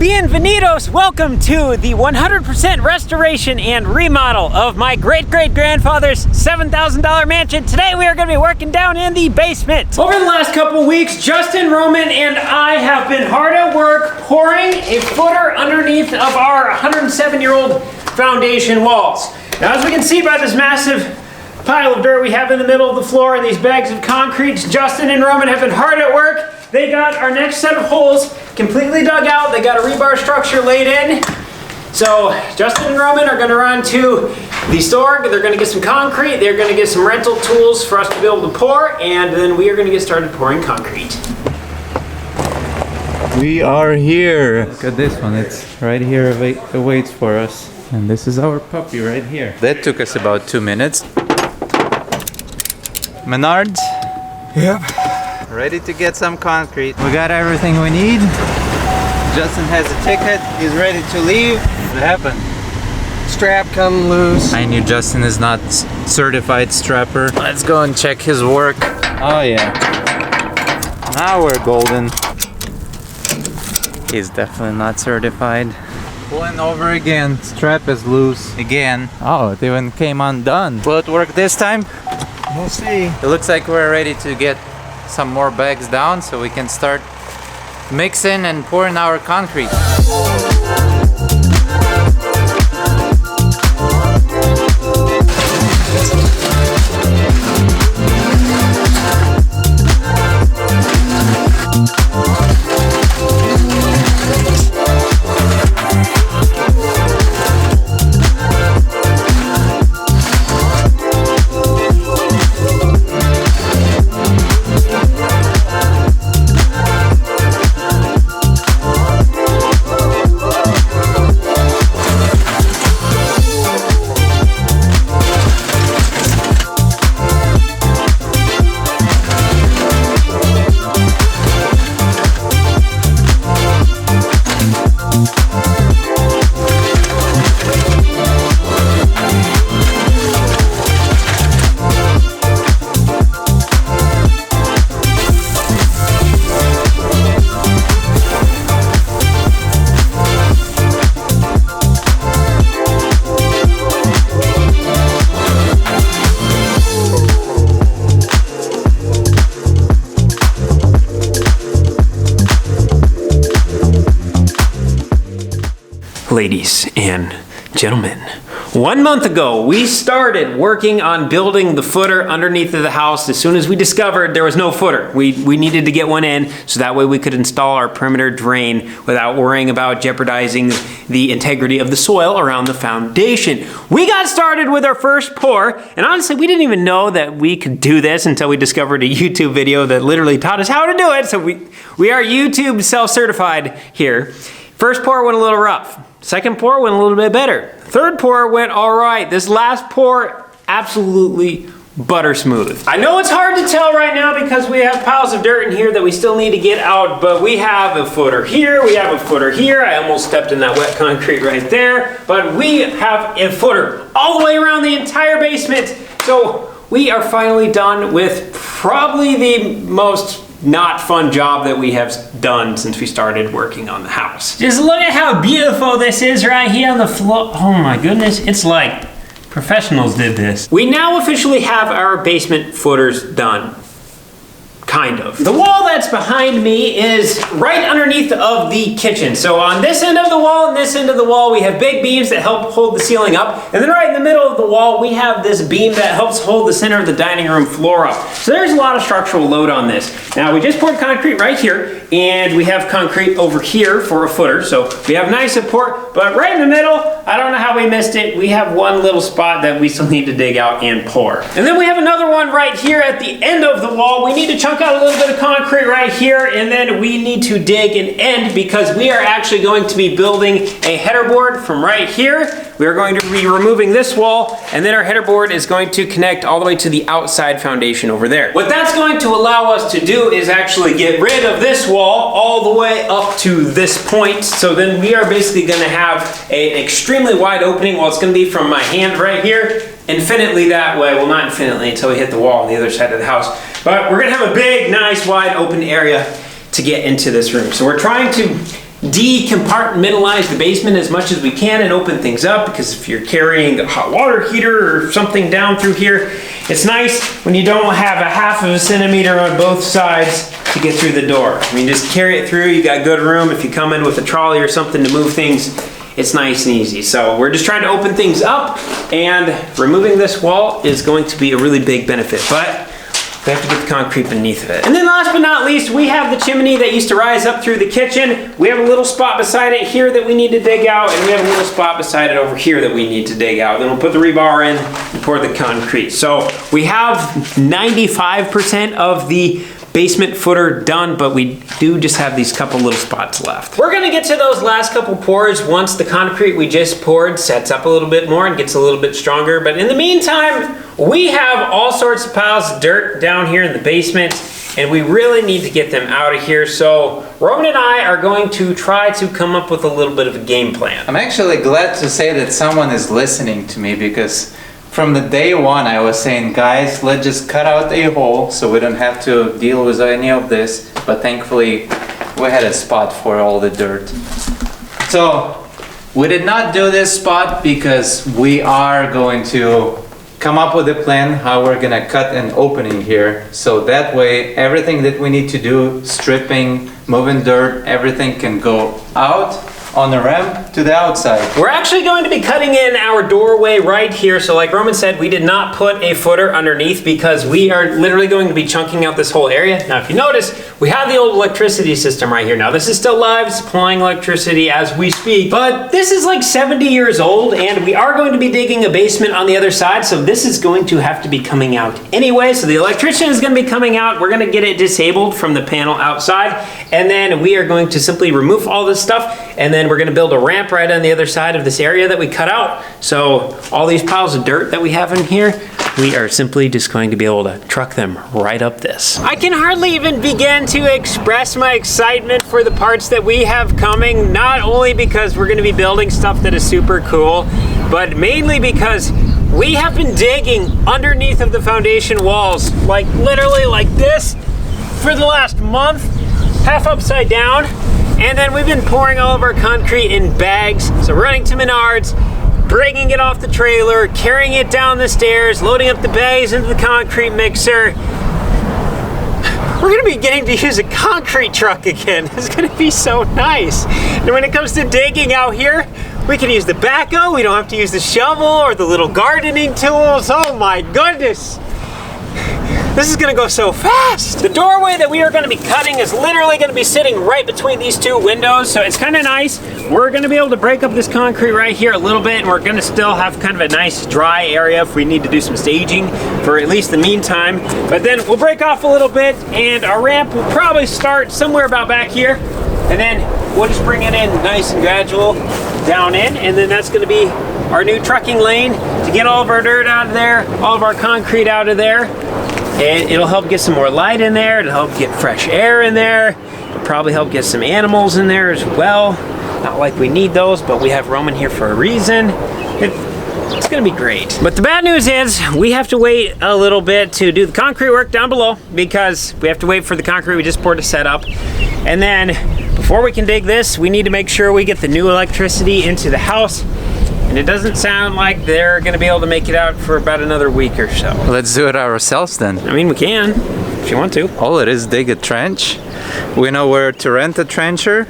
Bienvenidos! Welcome to the 100% restoration and remodel of my great-great-grandfather's $7,000 mansion. Today we are going to be working down in the basement. Over the last couple weeks, Justin, Roman, and I have been hard at work pouring a footer underneath of our 107-year-old foundation walls. Now, as we can see by this massive pile of dirt we have in the middle of the floor and these bags of concrete, Justin and Roman have been hard at work. They got our next set of holes completely dug out. They got a rebar structure laid in. So Justin and Roman are gonna run to the store. They're gonna get some concrete. They're gonna get some rental tools for us to be able to pour, and then we are gonna get started pouring concrete. We are here. Look at this one. It's right here, it waits for us. And this is our puppy right here. That took us about 2 minutes. Menards? Yep. Ready to get some concrete. We got everything we need. Justin has a ticket. He's ready to leave. What happened? Strap come loose. I knew Justin is not certified strapper. Let's go and check his work. Oh yeah. Now we're golden. He's definitely not certified. Pulling over again. Strap is loose again. Oh, it even came undone. Will it work this time? We'll see. It looks like we're ready to get some more bags down so we can start mixing and pouring our concrete. Ladies and gentlemen, 1 month ago, we started working on building the footer underneath of the house as soon as we discovered there was no footer. We needed to get one in so that way we could install our perimeter drain without worrying about jeopardizing the integrity of the soil around the foundation. We got started with our first pour, and honestly, we didn't even know that we could do this until we discovered a YouTube video that literally taught us how to do it. So we are YouTube self-certified here. First pour went a little rough. Second pour went a little bit better. Third pour went all right. This last pour, absolutely butter smooth. I know it's hard to tell right now because we have piles of dirt in here that we still need to get out, but we have a footer here, we have a footer here. I almost stepped in that wet concrete right there, but we have a footer all the way around the entire basement. So we are finally done with probably the most not fun job that we have done since we started working on the house. Just look at how beautiful this is right here on the floor. Oh my goodness, it's like professionals did this. We now officially have our basement footers done. Kind of. The wall that's behind me is right underneath of the kitchen. So on this end of the wall and this end of the wall, we have big beams that help hold the ceiling up. And then right in the middle of the wall, we have this beam that helps hold the center of the dining room floor up. So there's a lot of structural load on this. Now we just poured concrete right here, and we have concrete over here for a footer. So we have nice support, but right in the middle, I don't know how we missed it. We have one little spot that we still need to dig out and pour. And then we have another one right here at the end of the wall. We need to chunk out a little bit of concrete right here, and then we need to dig an end because we are actually going to be building a header board from right here. We are going to be removing this wall, and then our header board is going to connect all the way to the outside foundation over there. What that's going to allow us to do is actually get rid of this wall all the way up to this point. So then we are basically going to have an extremely wide opening. Well, it's going to be from my hand right here, infinitely that way. Well, not infinitely until we hit the wall on the other side of the house. But we're going to have a big, nice, wide open area to get into this room. So we're trying to decompartmentalize the basement as much as we can and open things up, because if you're carrying a hot water heater or something down through here, it's nice when you don't have a 1/2 centimeter on both sides to get through the door. I mean, just carry it through, you got good room. If you come in with a trolley or something to move things, it's nice and easy. So we're just trying to open things up, and removing this wall is going to be a really big benefit, but we have to get the concrete beneath of it. And then last but not least, we have the chimney that used to rise up through the kitchen. We have a little spot beside it here that we need to dig out, and we have a little spot beside it over here that we need to dig out. Then we'll put the rebar in and pour the concrete. So we have 95% of the basement footer done, but we do just have these couple little spots left. We're gonna get to those last couple pours once the concrete we just poured sets up a little bit more and gets a little bit stronger. But in the meantime, we have all sorts of piles of dirt down here in the basement, and we really need to get them out of here. So Roman and I are going to try to come up with a little bit of a game plan. I'm actually glad to say that someone is listening to me, because from the day one I was saying, guys, let's just cut out a hole so we don't have to deal with any of this. But thankfully we had a spot for all the dirt. So we did not do this spot because we are going to come up with a plan how we're gonna cut an opening here. So that way everything that we need to do, stripping, moving dirt, everything can go out on the ramp to the outside. We're actually going to be cutting in our doorway right here. So like Roman said, we did not put a footer underneath because we are literally going to be chunking out this whole area. Now, if you notice, we have the old electricity system right here. Now, this is still live, supplying electricity as we speak, but this is like 70 years old, and we are going to be digging a basement on the other side. So this is going to have to be coming out anyway. So the electrician is going to be coming out. We're going to get it disabled from the panel outside, and then we are going to simply remove all this stuff, and then we're gonna build a ramp right on the other side of this area that we cut out. So all these piles of dirt that we have in here, we are simply just going to be able to truck them right up this. I can hardly even begin to express my excitement for the parts that we have coming, not only because we're gonna be building stuff that is super cool, but mainly because we have been digging underneath of the foundation walls, like literally like this, for the last month, half upside down. And then we've been pouring all of our concrete in bags. So running to Menards, bringing it off the trailer, carrying it down the stairs, loading up the bags into the concrete mixer. We're gonna be getting to use a concrete truck again. It's gonna be so nice. And when it comes to digging out here, we can use the backhoe. We don't have to use the shovel or the little gardening tools. Oh my goodness. This is gonna go so fast. The doorway that we are gonna be cutting is literally gonna be sitting right between these two windows, so it's kind of nice. We're gonna be able to break up this concrete right here a little bit, and we're gonna still have kind of a nice dry area if we need to do some staging for at least the meantime. But then we'll break off a little bit, and our ramp will probably start somewhere about back here, and then we'll just bring it in nice and gradual down in, and then that's gonna be our new trucking lane to get all of our dirt out of there, all of our concrete out of there. And it'll help get some more light in there. It'll help get fresh air in there. It'll probably help get some animals in there as well. Not like we need those, but we have Roman here for a reason. It's gonna be great. But the bad news is we have to wait a little bit to do the concrete work down below, because we have to wait for the concrete we just poured to set up. And then before we can dig this, we need to make sure we get the new electricity into the house. And it doesn't sound like they're gonna be able to make it out for about another week or so. Let's do it ourselves then. I mean, we can, if you want to. All it is, dig a trench. We know where to rent a trencher,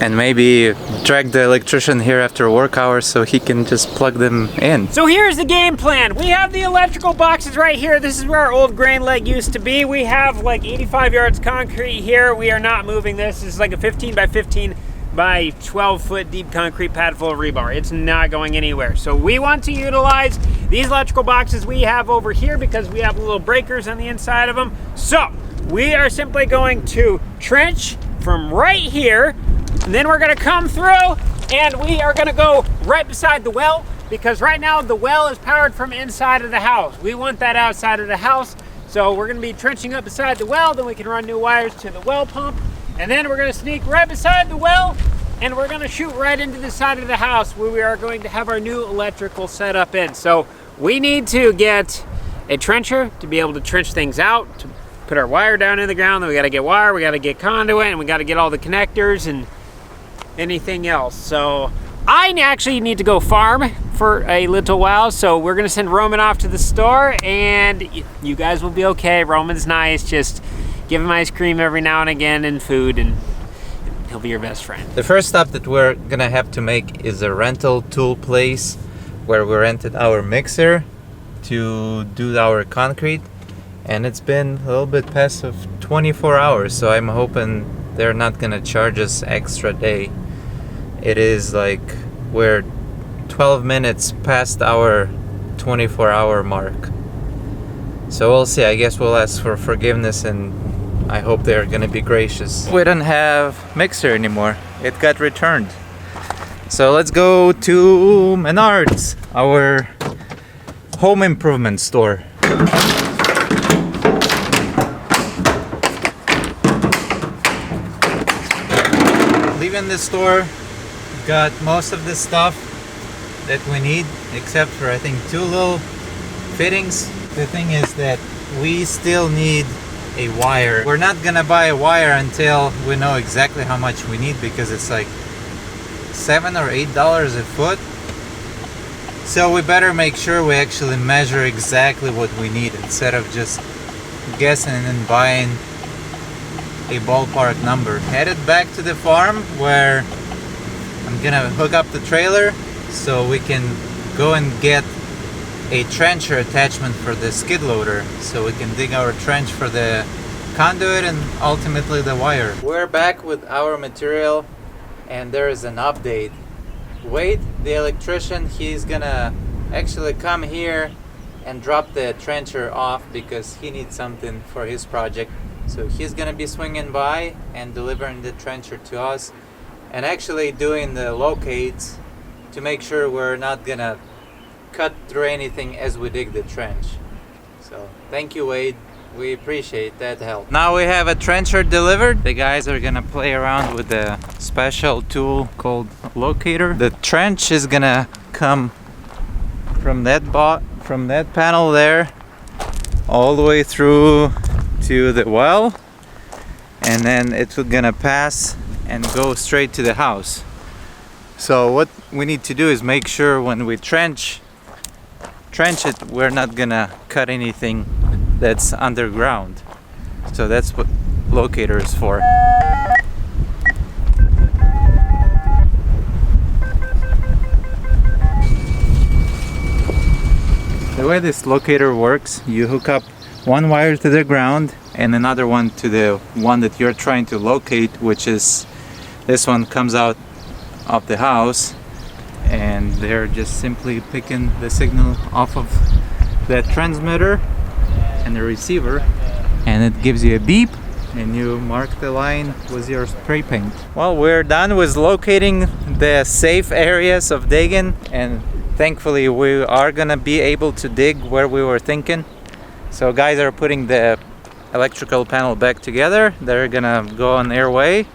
and maybe drag the electrician here after work hours so he can just plug them in. So here's the game plan. We have the electrical boxes right here. This is where our old grain leg used to be. We have like 85 yards concrete here. We are not moving this. This is like a 15 by 15 by 12 foot deep concrete pad full of rebar. It's not going anywhere. So we want to utilize these electrical boxes we have over here because we have little breakers on the inside of them. So we are simply going to trench from right here, and then we're gonna come through and we are gonna go right beside the well, because right now the well is powered from inside of the house. We want that outside of the house. So we're gonna be trenching up beside the well, then we can run new wires to the well pump. And then we're gonna sneak right beside the well, and we're gonna shoot right into the side of the house where we are going to have our new electrical setup in. So we need to get a trencher to be able to trench things out, to put our wire down in the ground. Then we gotta get wire, we gotta get conduit, and we gotta get all the connectors, and anything else. So I actually need to go farm for a little while, so we're gonna send Roman off to the store, and you guys will be okay. Roman's nice, just give him ice cream every now and again and food, and he'll be your best friend. The first stop that we're gonna have to make is a rental tool place where we rented our mixer to do our concrete, and it's been a little bit past of 24 hours, so I'm hoping they're not gonna charge us extra day. It is like we're 12 minutes past our 24-hour mark, so we'll see. I guess we'll ask for forgiveness, and I hope they're gonna be gracious. We don't have mixer anymore. It got returned. So let's go to Menards, our home improvement store. Leaving the store, got most of the stuff that we need, except for I think 2 little fittings. The thing is that we still need a wire. We're not gonna buy a wire until we know exactly how much we need, because it's like $7 or $8 a foot. So we better make sure we actually measure exactly what we need instead of just guessing and buying a ballpark number. Headed back to the farm where I'm gonna hook up the trailer so we can go and get a trencher attachment for the skid loader, so we can dig our trench for the conduit and ultimately the wire. We're back with our material, and there is an update. Wade, the electrician, he's gonna actually come here and drop the trencher off because he needs something for his project. So he's gonna be swinging by and delivering the trencher to us, and actually doing the locates to make sure we're not gonna cut through anything as we dig the trench. So thank you, Wade. We appreciate that help. Now we have a trencher delivered. The guys are gonna play around with a special tool called locator. The trench is gonna come from that panel there all the way through to the well, and then it's gonna pass and go straight to the house. So what we need to do is make sure when we trench it, we're not gonna cut anything that's underground. So that's what locator is for. The way this locator works, you hook up one wire to the ground and another one to the one that you're trying to locate, which is this one comes out of the house, and they're just simply picking the signal off of the transmitter and the receiver, and it gives you a beep and you mark the line with your spray paint. Well, we're done with locating the safe areas of digging, and thankfully we are gonna be able to dig where we were thinking. So guys are putting the electrical panel back together. They're gonna go on their way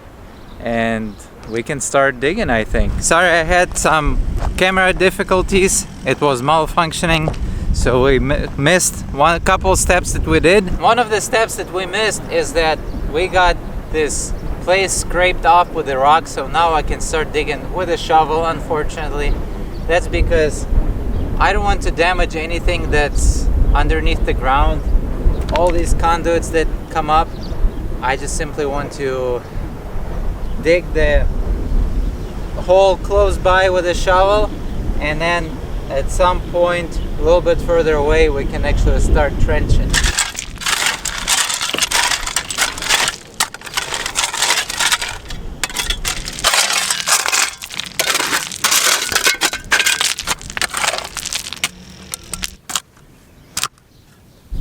and we can start digging, I think. Sorry, I had some camera difficulties. It was malfunctioning, so we missed a couple steps that we did. One of the steps that we missed is that we got this place scraped off with the rock, so now I can start digging with a shovel. Unfortunately, that's because I don't want to damage anything that's underneath the ground. All these conduits that come up, I just simply want to dig the hole close by with a shovel, and then at some point a little bit further away we can actually start trenching.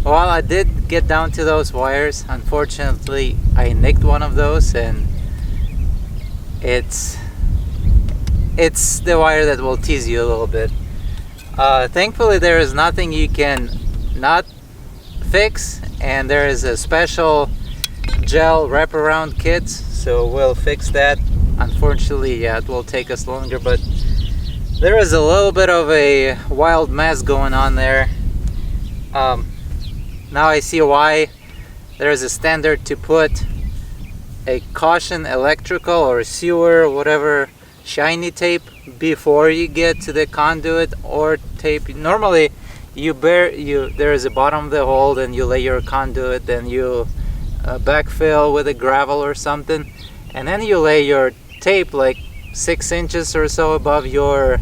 Well, I did get down to those wires. Unfortunately, I nicked one of those, and it's the wire that will tease you a little bit. Thankfully, there is nothing you can not fix, and there is a special gel wraparound kit, so we'll fix that. Unfortunately, yeah, it will take us longer, but there is a little bit of a wild mess going on there. Now I see why there is a standard to put a caution electrical or sewer, whatever, shiny tape before you get to the conduit, or tape. Normally there is a bottom of the hole, then you lay your conduit, then you backfill with a gravel or something, and then you lay your tape like 6 inches or so above your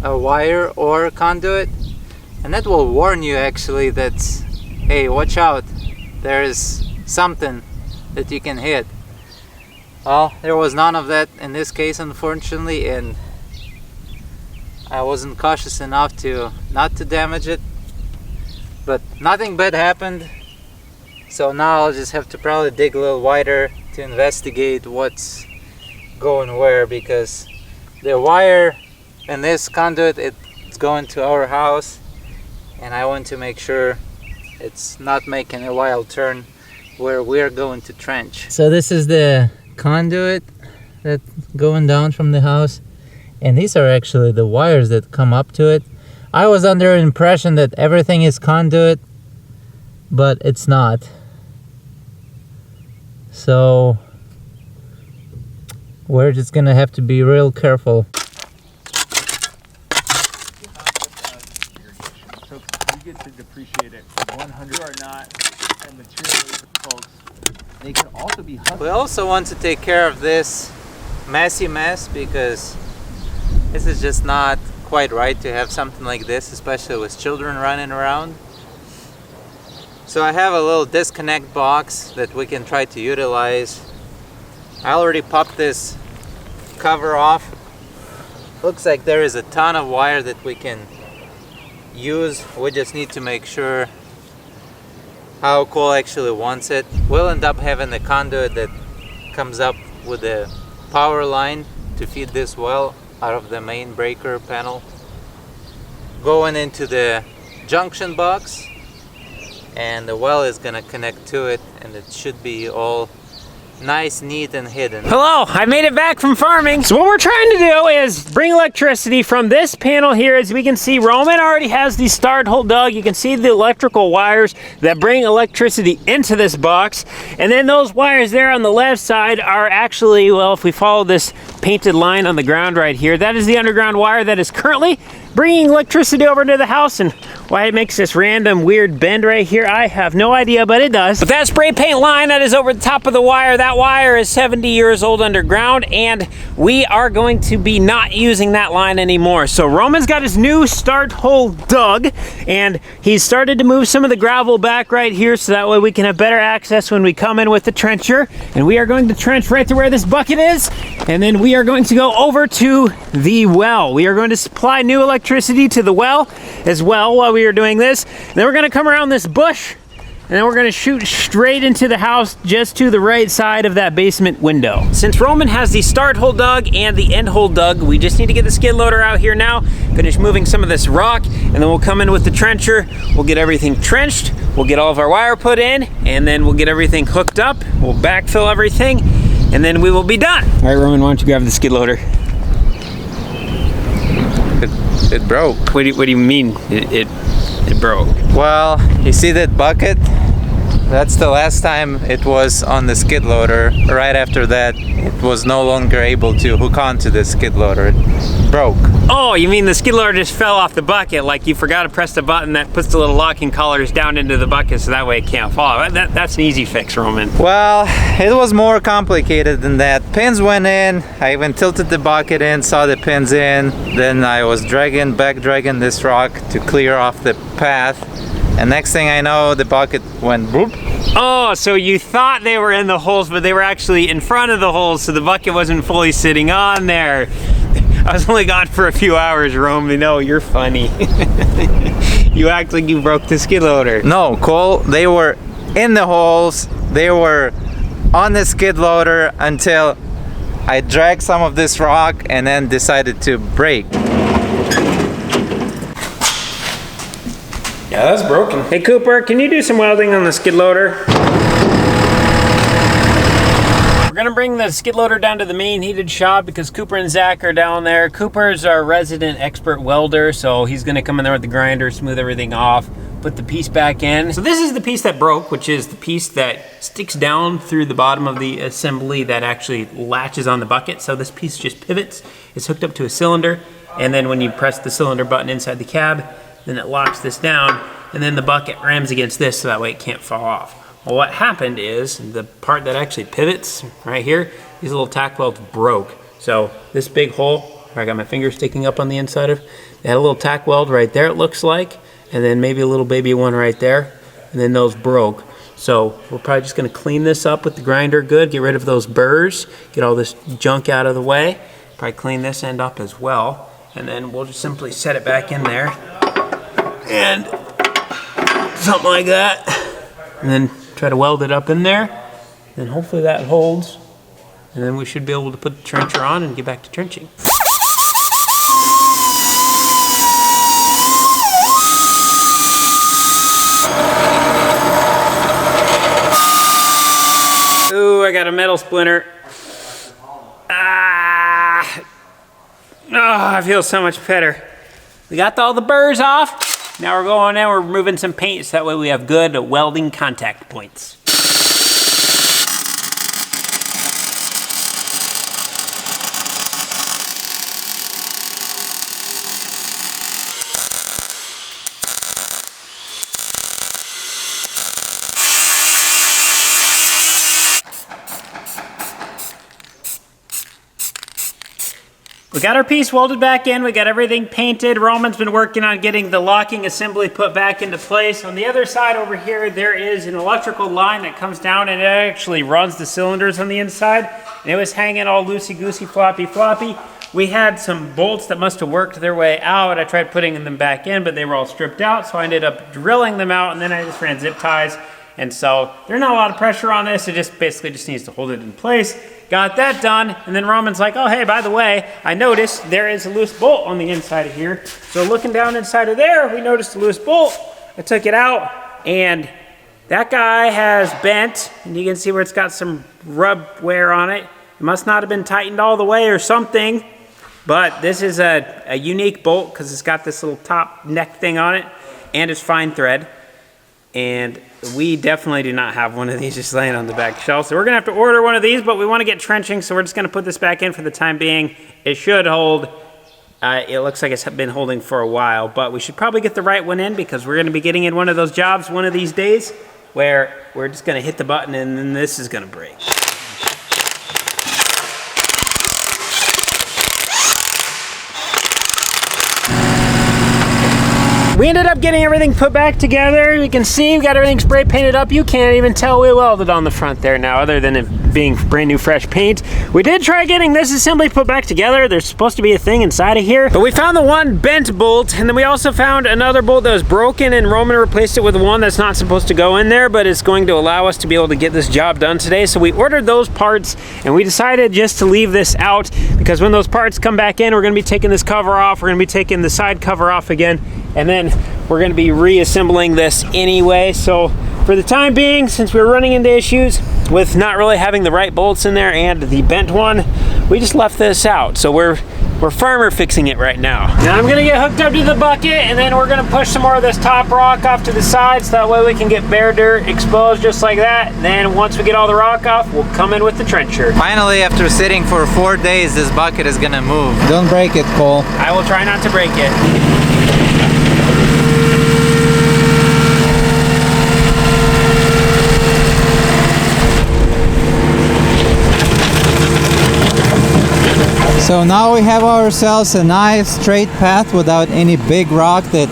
wire or conduit, and that will warn you actually that, hey, watch out, there's something that you can hit. Well, there was none of that in this case, unfortunately, and I wasn't cautious enough to not to damage it, but nothing bad happened. So now I'll just have to probably dig a little wider to investigate what's going where, because the wire in this conduit, it's going to our house, and I want to make sure it's not making a wild turn where we're going to trench. So this is the conduit that's going down from the house, and these are actually the wires that come up to it. I was under the impression that everything is conduit, but it's not. So we're just gonna have to be real careful. So you get to depreciate it 100 or not, and materials, folks. They can also be. We also want to take care of this messy mess, because this is just not quite right to have something like this, especially with children running around. So I have a little disconnect box that we can try to utilize. I already popped this cover off. Looks like there is a ton of wire that we can use. We just need to make sure how Cole actually wants it. We'll end up having a conduit that comes up with a power line to feed this well out of the main breaker panel, going into the junction box, and the well is gonna connect to it, and it should be all nice, neat, and hidden. Hello, I made it back from farming. So what we're trying to do is bring electricity from this panel here. As we can see, Roman already has the start hole dug. You can see the electrical wires that bring electricity into this box. And then those wires there on the left side are actually, well, if we follow this painted line on the ground right here, that is the underground wire that is currently bringing electricity over to the house. And why it makes this random weird bend right here, I have no idea, but it does. But that spray paint line that is over the top of the wire, that wire is 70 years old underground, and we are going to be not using that line anymore. So Roman's got his new start hole dug, and he's started to move some of the gravel back right here, so that way we can have better access when we come in with the trencher. And we are going to trench right to where this bucket is, and then we are going to go over to the well. We are going to supply new electricity to the well as well while we are doing this. And then we're going to come around this bush, and then we're going to shoot straight into the house just to the right side of that basement window. Since Roman has the start hole dug and the end hole dug, we just need to get the skid loader out here now, finish moving some of this rock, and then we'll come in with the trencher. We'll get everything trenched, we'll get all of our wire put in, and then we'll get everything hooked up, we'll backfill everything, and then we will be done. All right, Roman, why don't you grab the skid loader? It broke. What do you mean it broke? Well, you see that bucket? That's the last time it was on the skid loader. Right after that, it was no longer able to hook onto the skid loader. It broke. Oh, you mean the skid loader just fell off the bucket, like you forgot to press the button that puts the little locking collars down into the bucket so that way it can't fall. That's an easy fix, Roman. Well, it was more complicated than that. Pins went in, I even tilted the bucket in, saw the pins in, then I was back dragging this rock to clear off the path. And next thing I know, the bucket went boop. Oh, so you thought they were in the holes, but they were actually in front of the holes, so the bucket wasn't fully sitting on there. I was only gone for a few hours, Roman. No, you're funny. You act like you broke the skid loader. No, Cole, they were in the holes. They were on the skid loader until I dragged some of this rock and then decided to brake. Yeah, that's broken. Hey Cooper, can you do some welding on the skid loader? We're gonna bring the skid loader down to the main heated shop because Cooper and Zach are down there. Cooper's our resident expert welder, so he's gonna come in there with the grinder, smooth everything off, put the piece back in. So this is the piece that broke, which is the piece that sticks down through the bottom of the assembly that actually latches on the bucket. So this piece just pivots. It's hooked up to a cylinder, and then when you press the cylinder button inside the cab, then it locks this down, and then the bucket rams against this so that way it can't fall off. Well, what happened is the part that actually pivots right here, these little tack welds broke. So this big hole, where I got my finger sticking up on the inside of, they had a little tack weld right there, it looks like, and then maybe a little baby one right there, and then those broke. So we're probably just gonna clean this up with the grinder good, get rid of those burrs, get all this junk out of the way, probably clean this end up as well, and then we'll just simply set it back in there, and something like that, and then try to weld it up in there, and hopefully that holds, and then we should be able to put the trencher on and get back to trenching. Ooh, I got a metal splinter. Ah! Oh, I feel so much better. We got all the burrs off. Now we're going in, we're removing some paint so that way we have good welding contact points. We got our piece welded back in, we got everything painted. Roman's been working on getting the locking assembly put back into place. On the other side over here, there is an electrical line that comes down and it actually runs the cylinders on the inside. And it was hanging all loosey-goosey, floppy. We had some bolts that must have worked their way out. I tried putting them back in, but they were all stripped out, so I ended up drilling them out, and then I just ran zip ties. And so there's not a lot of pressure on this, it just basically just needs to hold it in place. Got that done, and then Roman's like, oh hey, by the way, I noticed there is a loose bolt on the inside of here. So looking down inside of there, we noticed a loose bolt. I took it out, and that guy has bent, and you can see where it's got some rub wear on it. It must not have been tightened all the way or something, but this is a unique bolt because it's got this little top neck thing on it, and it's fine thread. And we definitely do not have one of these just laying on the back shelf. So we're gonna have to order one of these, but we wanna get trenching, so we're just gonna put this back in for the time being. It should hold. It looks like it's been holding for a while, but we should probably get the right one in because we're gonna be getting in one of those jobs one of these days where we're just gonna hit the button and then this is gonna break. We ended up getting everything put back together. You can see we got everything spray painted up. You can't even tell we welded on the front there now, other than it being brand new fresh paint. We did try getting this assembly put back together. There's supposed to be a thing inside of here, but we found the one bent bolt, and then we also found another bolt that was broken, and Roman replaced it with one that's not supposed to go in there, but it's going to allow us to be able to get this job done today. So we ordered those parts, and we decided just to leave this out because when those parts come back in, we're gonna be taking this cover off, we're gonna be taking the side cover off again, and then we're going to be reassembling this anyway. So for the time being, since we're running into issues with not really having the right bolts in there and the bent one, we just left this out. So we're farmer fixing it right now. Now I'm going to get hooked up to the bucket, and then we're going to push some more of this top rock off to the side so that way we can get bare dirt exposed just like that. Then once we get all the rock off, we'll come in with the trencher. Finally, after sitting for 4 days, this bucket is gonna move. Don't break it, Cole. I will try not to break it. So now we have ourselves a nice straight path without any big rock that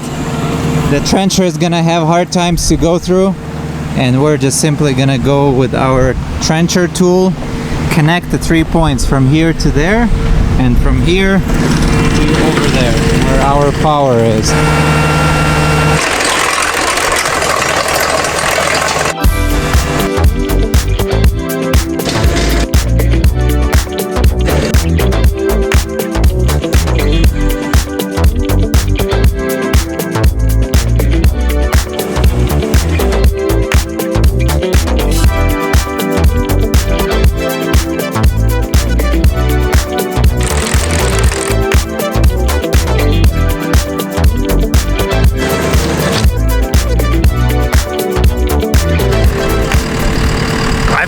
the trencher is gonna have hard times to go through. And we're just simply gonna go with our trencher tool, connect the 3 points from here to there, and from here to over there, where our power is.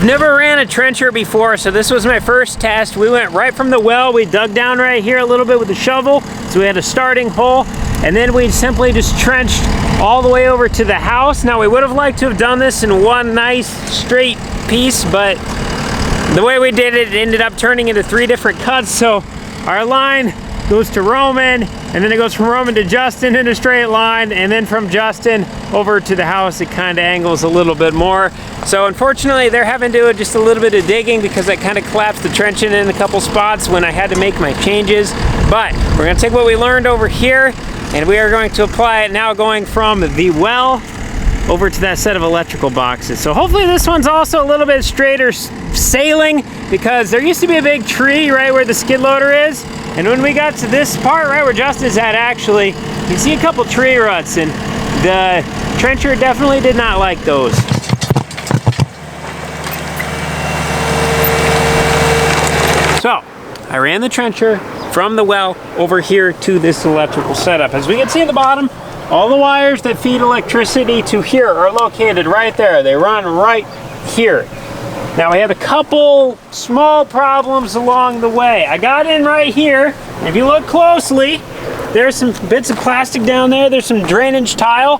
never ran a trencher before, so this was my first test. We went right from the well. We dug down right here a little bit with a shovel, so we had a starting hole, and then we simply just trenched all the way over to the house. Now, we would have liked to have done this in one nice straight piece, but the way we did it, it ended up turning into 3 different cuts. So our line goes to Roman, and then it goes from Roman to Justin in a straight line, and then from Justin over to the house, it kind of angles a little bit more. So unfortunately, they're having to do just a little bit of digging because I kind of collapsed the trenching in a couple spots when I had to make my changes. But we're gonna take what we learned over here, and we are going to apply it now, going from the well over to that set of electrical boxes. So hopefully this one's also a little bit straighter sailing, because there used to be a big tree right where the skid loader is. And when we got to this part right where Justin's at, actually, you can see a couple tree ruts, and the trencher definitely did not like those. So I ran the trencher from the well over here to this electrical setup. As we can see at the bottom, all the wires that feed electricity to here are located right there. They run right here. Now, we have a couple small problems along the way. I got in right here, and if you look closely, there's some bits of plastic down there. There's some drainage tile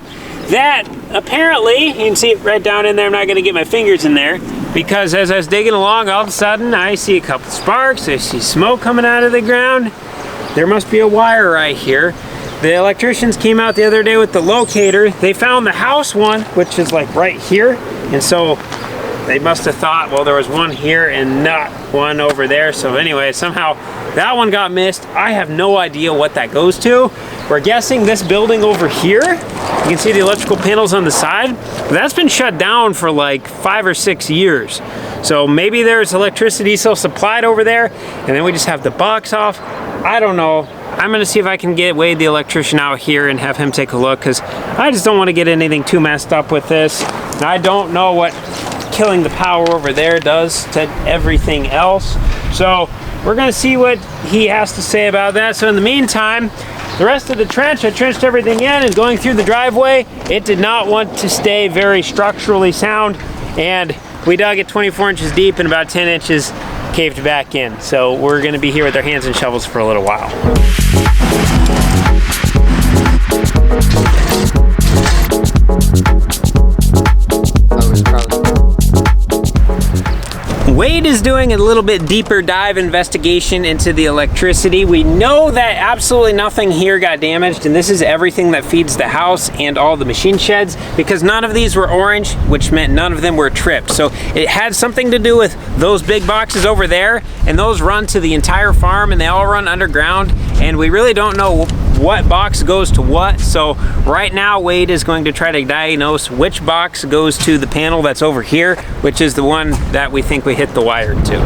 that apparently, you can see it right down in there. I'm not gonna get my fingers in there, because as I was digging along, all of a sudden, I see a couple sparks. I see smoke coming out of the ground. There must be a wire right here. The electricians came out the other day with the locator. They found the house one, which is like right here. And so they must have thought, well, there was one here and not one over there. So anyway, somehow that one got missed. I have no idea what that goes to. We're guessing this building over here. You can see the electrical panels on the side. That's been shut down for like 5 or 6 years. So maybe there's electricity still supplied over there, and then we just have the box off. I don't know. I'm gonna see if I can get Wade, the electrician, out here and have him take a look, because I just don't want to get anything too messed up with this. And I don't know what killing the power over there does to everything else. So we're gonna see what he has to say about that. So in the meantime, the rest of the trench, I trenched everything in, and going through the driveway, it did not want to stay very structurally sound, and we dug it 24 inches deep and about 10 inches caved back in. So we're gonna be here with our hands and shovels for a little while. Wade is doing a little bit deeper dive investigation into the electricity. We know that absolutely nothing here got damaged, and this is everything that feeds the house and all the machine sheds, because none of these were orange, which meant none of them were tripped. So it had something to do with those big boxes over there, and those run to the entire farm, and they all run underground, and we really don't know what box goes to what. So right now, Wade is going to try to diagnose which box goes to the panel that's over here, which is the one that we think we hit the wire to.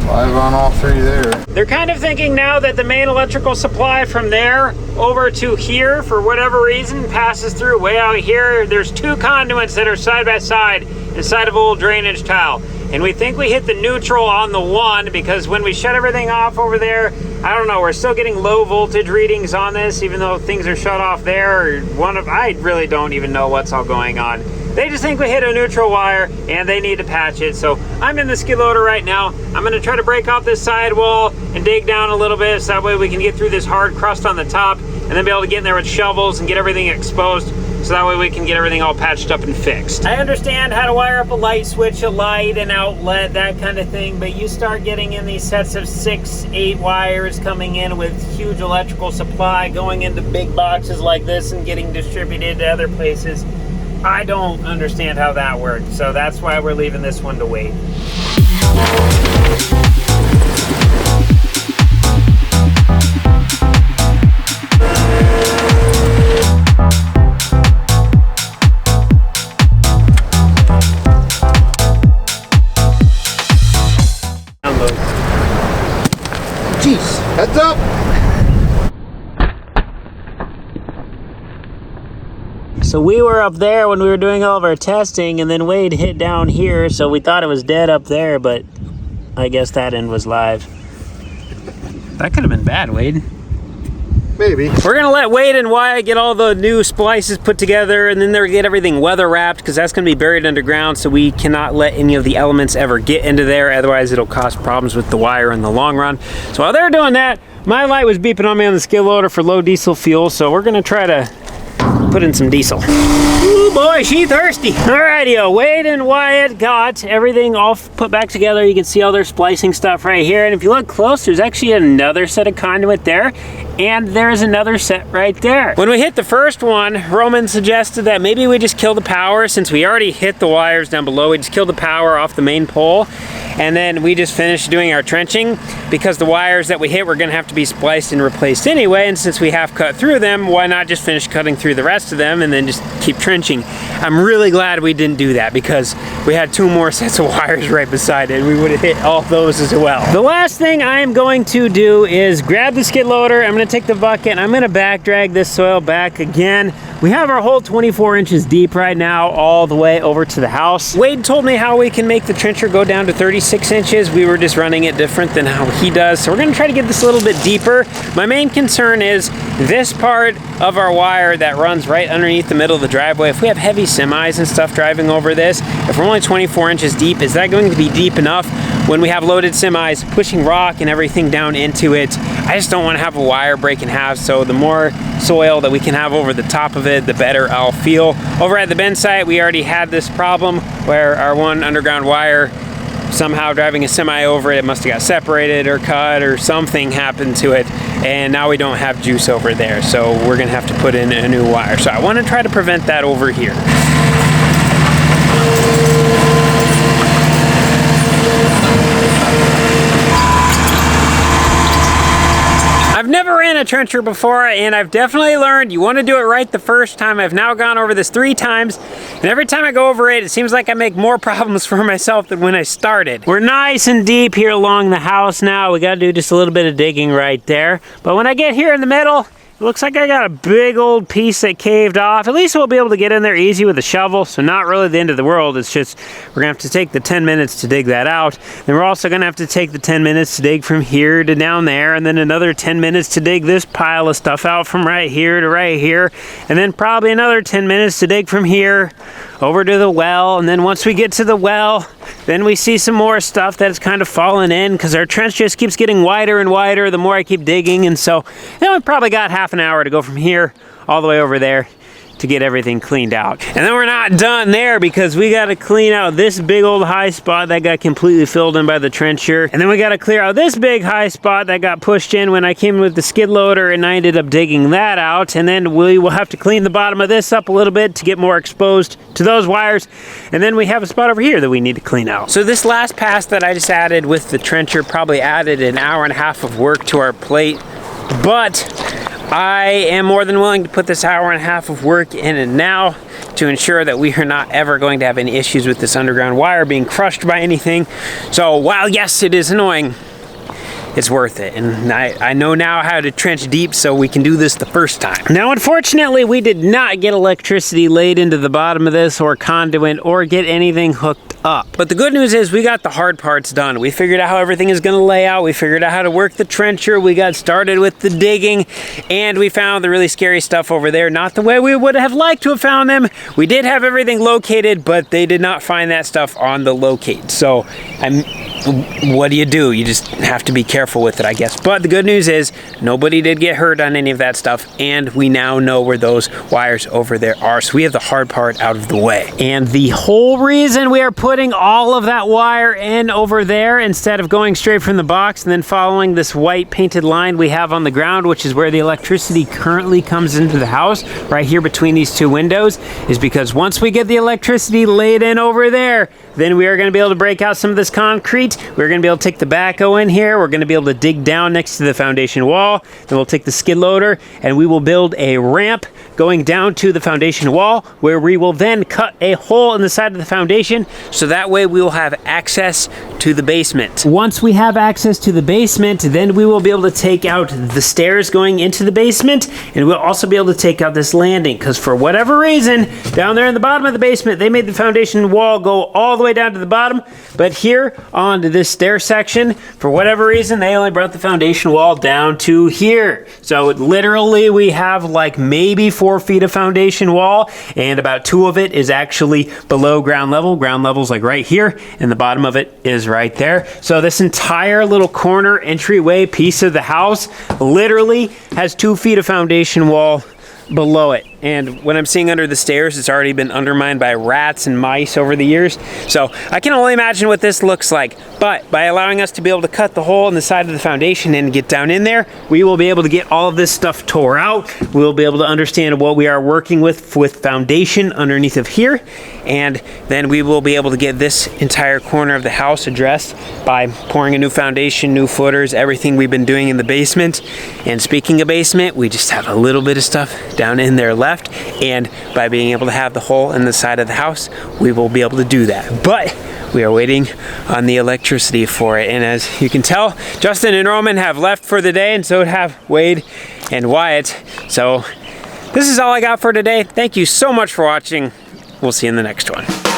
5 on all 3 there. They're kind of thinking now that the main electrical supply from there over to here, for whatever reason, passes through way out here. There's 2 conduits that are side by side inside of old drainage tile. And we think we hit the neutral on the one, because when we shut everything off over there, I don't know, we're still getting low voltage readings on this, even though things are shut off there. I really don't even know what's all going on. They just think we hit a neutral wire and they need to patch it. So I'm in the skid loader right now. I'm gonna try to break off this sidewall and dig down a little bit, so that way we can get through this hard crust on the top, and then be able to get in there with shovels and get everything exposed, so that way we can get everything all patched up and fixed. I understand how to wire up a light switch, a light, an outlet, that kind of thing, but you start getting in these sets of 6, 8 wires coming in with huge electrical supply, going into big boxes like this and getting distributed to other places. I don't understand how that works, so that's why we're leaving this one to Wade. Jeez, heads up! So we were up there when we were doing all of our testing, and then Wade hit down here, so we thought it was dead up there, but I guess that end was live. That could have been bad, Wade. Maybe. We're gonna let Wade and Wyatt get all the new splices put together, and then they're gonna get everything weather wrapped, because that's gonna be buried underground, so we cannot let any of the elements ever get into there, otherwise it'll cause problems with the wire in the long run. So while they're doing that, my light was beeping on me on the skid loader for low diesel fuel, so we're gonna try to put in some diesel. Ooh boy, she thirsty. Alrighty, Wade and Wyatt got everything all put back together. You can see all their splicing stuff right here. And if you look close, there's actually another set of conduit there. And there's another set right there. When we hit the first one, Roman suggested that maybe we just kill the power, since we already hit the wires down below. We just kill the power off the main pole. And then we just finished doing our trenching, because the wires that we hit were gonna have to be spliced and replaced anyway, and since we have cut through them, why not just finish cutting through the rest of them and then just keep trenching? I'm really glad we didn't do that, because we had 2 more sets of wires right beside it. We would have hit all those as well. The last thing I am going to do is grab the skid loader, I'm gonna take the bucket, and I'm gonna back drag this soil back again. We have our hole 24 inches deep right now, all the way over to the house. Wade told me how we can make the trencher go down to 36 inches. We were just running it different than how he does. So we're gonna try to get this a little bit deeper. My main concern is this part of our wire that runs right underneath the middle of the driveway. If we have heavy semis and stuff driving over this, if we're only 24 inches deep, is that going to be deep enough when we have loaded semis pushing rock and everything down into it? I just don't want to have a wire break in half, so the more soil that we can have over the top of it, the better I'll feel. Over at the bin site, we already had this problem where our one underground wire, somehow driving a semi over it must have got separated or cut or something happened to it, and now we don't have juice over there, so we're gonna have to put in a new wire. So I want to try to prevent that over here. I've never ran a trencher before, and I've definitely learned you want to do it right the first time. I've now gone over this 3 times, and every time I go over it, it seems like I make more problems for myself than when I started. We're nice and deep here along the house now. We got to do just a little bit of digging right there. But when I get here in the middle, it looks like I got a big old piece that caved off. At least we'll be able to get in there easy with a shovel, so not really the end of the world. It's just we're gonna have to take the 10 minutes to dig that out. Then we're also gonna have to take the 10 minutes to dig from here to down there, and then another 10 minutes to dig this pile of stuff out from right here to right here, and then probably another 10 minutes to dig from here over to the well. And then once we get to the well, then we see some more stuff that's kind of fallen in, because our trench just keeps getting wider and wider the more I keep digging. And so then we probably got half an hour to go from here all the way over there to get everything cleaned out. And then we're not done there, because we got to clean out this big old high spot that got completely filled in by the trencher. And then we got to clear out this big high spot that got pushed in when I came with the skid loader, and I ended up digging that out. And then we will have to clean the bottom of this up a little bit to get more exposed to those wires. And then we have a spot over here that we need to clean out. So this last pass that I just added with the trencher probably added an hour and a half of work to our plate, but I am more than willing to put this hour and a half of work in it now to ensure that we are not ever going to have any issues with this underground wire being crushed by anything. So while yes, it is annoying, it's worth it. And I know now how to trench deep, so we can do this the first time. Now, unfortunately, we did not get electricity laid into the bottom of this, or conduit, or get anything hooked up. But the good news is we got the hard parts done. We figured out how everything is gonna lay out. We figured out how to work the trencher. We got started with the digging, and we found the really scary stuff over there. Not the way we would have liked to have found them. We did have everything located, but they did not find that stuff on the locate. So what do? You just have to be careful with it, I guess. But the good news is nobody did get hurt on any of that stuff, and we now know where those wires over there are. So we have the hard part out of the way. And the whole reason we are putting all of that wire in over there instead of going straight from the box and then following this white painted line we have on the ground, which is where the electricity currently comes into the house, right here between these 2 windows, is because once we get the electricity laid in over there, then we are going to be able to break out some of this concrete. We're going to be able to take the backhoe in here. We're going to be able to dig down next to the foundation wall. Then we'll take the skid loader and we will build a ramp going down to the foundation wall, where we will then cut a hole in the side of the foundation, so that way we will have access to the basement. Once we have access to the basement, then we will be able to take out the stairs going into the basement, and we'll also be able to take out this landing, because for whatever reason, down there in the bottom of the basement, they made the foundation wall go all the way down to the bottom, but here onto this stair section, for whatever reason, they only brought the foundation wall down to here. So literally we have like maybe 4 feet of foundation wall, and about 2 of it is actually below ground level. Ground level is like right here, and the bottom of it is right there. So this entire little corner entryway piece of the house literally has 2 feet of foundation wall below it. And when I'm seeing under the stairs, it's already been undermined by rats and mice over the years. So I can only imagine what this looks like. But by allowing us to be able to cut the hole in the side of the foundation and get down in there, we will be able to get all of this stuff tore out. We'll be able to understand what we are working with foundation underneath of here. And then we will be able to get this entire corner of the house addressed by pouring a new foundation, new footers, everything we've been doing in the basement. And speaking of basement, we just have a little bit of stuff down in there left, and by being able to have the hole in the side of the house, we will be able to do that. But we are waiting on the electricity for it, and as you can tell, Justin and Roman have left for the day, and so have Wade and Wyatt. So this is all I got for today. Thank you so much for watching. We'll see you in the next one.